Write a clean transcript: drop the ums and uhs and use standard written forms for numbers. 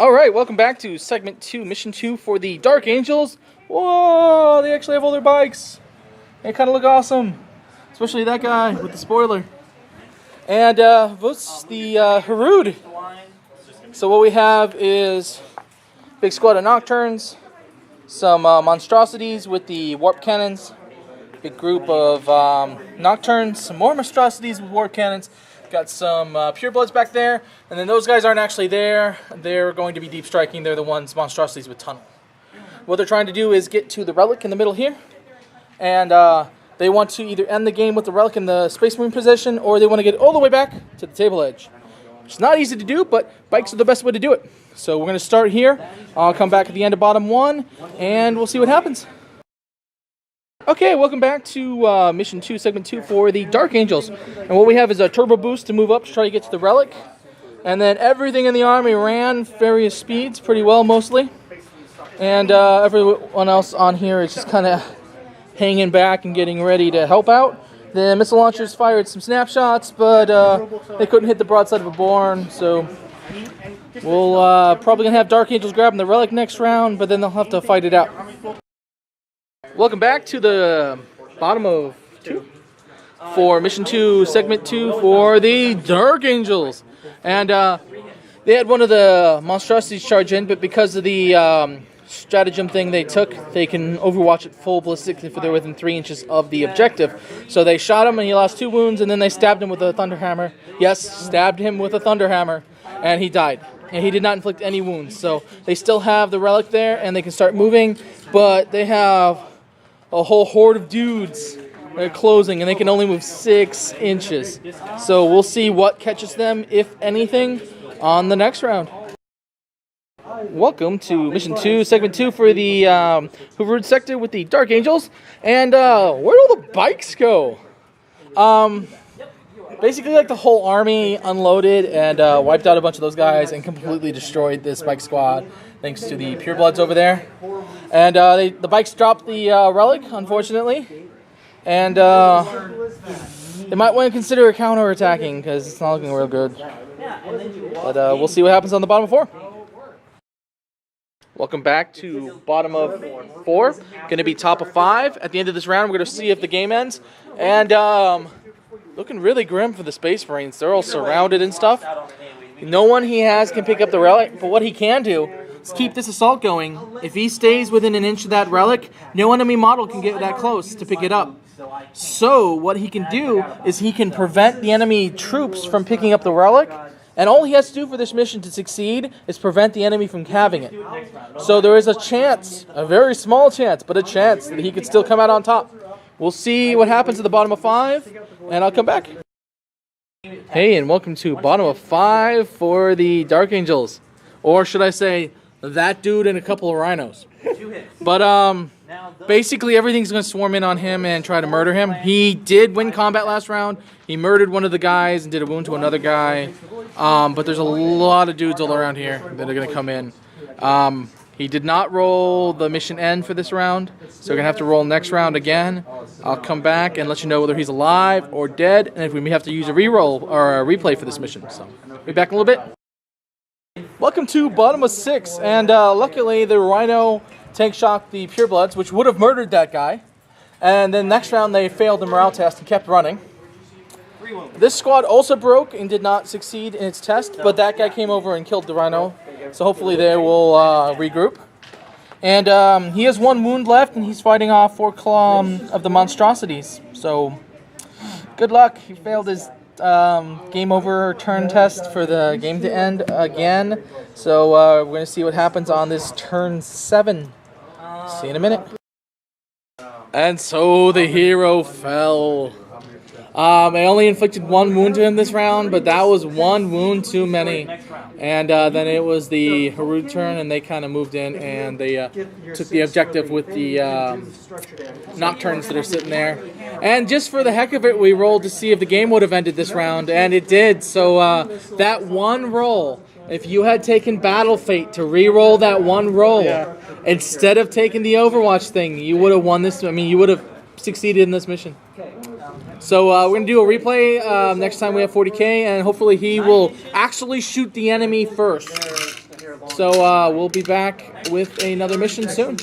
Alright, welcome back to Segment 2, Mission 2 for the Dark Angels. Whoa, they actually have all their bikes. They kind of look awesome. Especially that guy with the spoiler. And what's the Harud? So what we have is a big squad of Nocturnes, some monstrosities with the warp cannons, big group of Nocturnes, some more monstrosities with warp cannons. Got some purebloods back there, and then those guys aren't actually there. They're going to be deep striking. They're the ones, monstrosities with tunnel. What they're trying to do is get to the relic in the middle here, and they want to either end the game with the relic in the Space Marine position, or they want to get all the way back to the table edge. It's not easy to do, but bikes are the best way to do it. So we're going to start here. I'll come back at the end of bottom one, and we'll see what happens. Okay, welcome back to Mission 2, Segment 2 for the Dark Angels. And what we have is a turbo boost to move up to try to get to the relic. And then everything in the army ran various speeds pretty well, mostly. And everyone else on here is just kind of hanging back and getting ready to help out. The missile launchers fired some snapshots, but they couldn't hit the broadside of a Born, so we'll probably going to have Dark Angels grabbing the relic next round, but then they'll have to fight it out. Welcome back to the bottom of 2 for Mission 2, Segment 2 for the Dark Angels. And they had one of the monstrosities charge in, but because of the stratagem thing they took, they can overwatch it full ballistic if they're within 3 inches of the objective. So they shot him and he lost 2 wounds, and then they stabbed him with a thunderhammer. Yes, stabbed him with a thunderhammer, and he died. And he did not inflict any wounds. So they still have the relic there, and they can start moving, but they have a whole horde of dudes that are closing, and they can only move 6 inches. So we'll see what catches them, if anything, on the next round. Welcome to Mission 2, Segment 2 for the Harud sector with the Dark Angels. And where'd all the bikes go? Basically, like, the whole army unloaded and wiped out a bunch of those guys and completely destroyed this bike squad, thanks to the purebloods over there. And the bikes dropped the relic, unfortunately. And they might want to consider counter-attacking, because it's not looking real good. But we'll see what happens on the bottom of 4. Welcome back to bottom of 4. Going to be top of 5. At the end of this round, we're going to see if the game ends. And looking really grim for the Space Marines. They're all surrounded and stuff. No one he has can pick up the relic, but what he can do is keep this assault going. If he stays within an inch of that relic, no enemy model can get that close to pick it up. So what he can do is he can prevent the enemy troops from picking up the relic, and all he has to do for this mission to succeed is prevent the enemy from having it. So there is a chance, a very small chance, but a chance that he could still come out on top. We'll see what happens at the bottom of 5, and I'll come back. Hey, and welcome to bottom of 5 for the Dark Angels. Or should I say, that dude and a couple of rhinos. But basically everything's going to swarm in on him and try to murder him. He did win combat last round. He murdered one of the guys and did a wound to another guy. But there's a lot of dudes all around here that are going to come in. He did not roll the mission end for this round, so we're going to have to roll next round again. I'll come back and let you know whether he's alive or dead, and if we may have to use a reroll or a replay for this mission. So, be back in a little bit. Welcome to bottom of 6, and luckily the Rhino tank shocked the purebloods, which would have murdered that guy. And then next round they failed the morale test and kept running. This squad also broke and did not succeed in its test, but that guy came over and killed the Rhino. So hopefully they will regroup. And he has 1 wound left, and he's fighting off 4 of the monstrosities. So good luck. He failed his game over turn test for the game to end again. So we're going to see what happens on this turn 7. See you in a minute. And so the hero fell. I only inflicted 1 wound to him this round, but that was 1 wound too many. And then it was the Harud turn, and they kind of moved in, and they took the objective with the Nocturnes that are sitting there. And just for the heck of it, we rolled to see if the game would have ended this round, and it did. So that 1 roll, if you had taken Battle Fate to re-roll that 1 roll, instead of taking the Overwatch thing, you would have won this. I mean, you would have succeeded in this mission. So we're going to do a replay next time we have 40k, and hopefully he will actually shoot the enemy first. So we'll be back with another mission soon.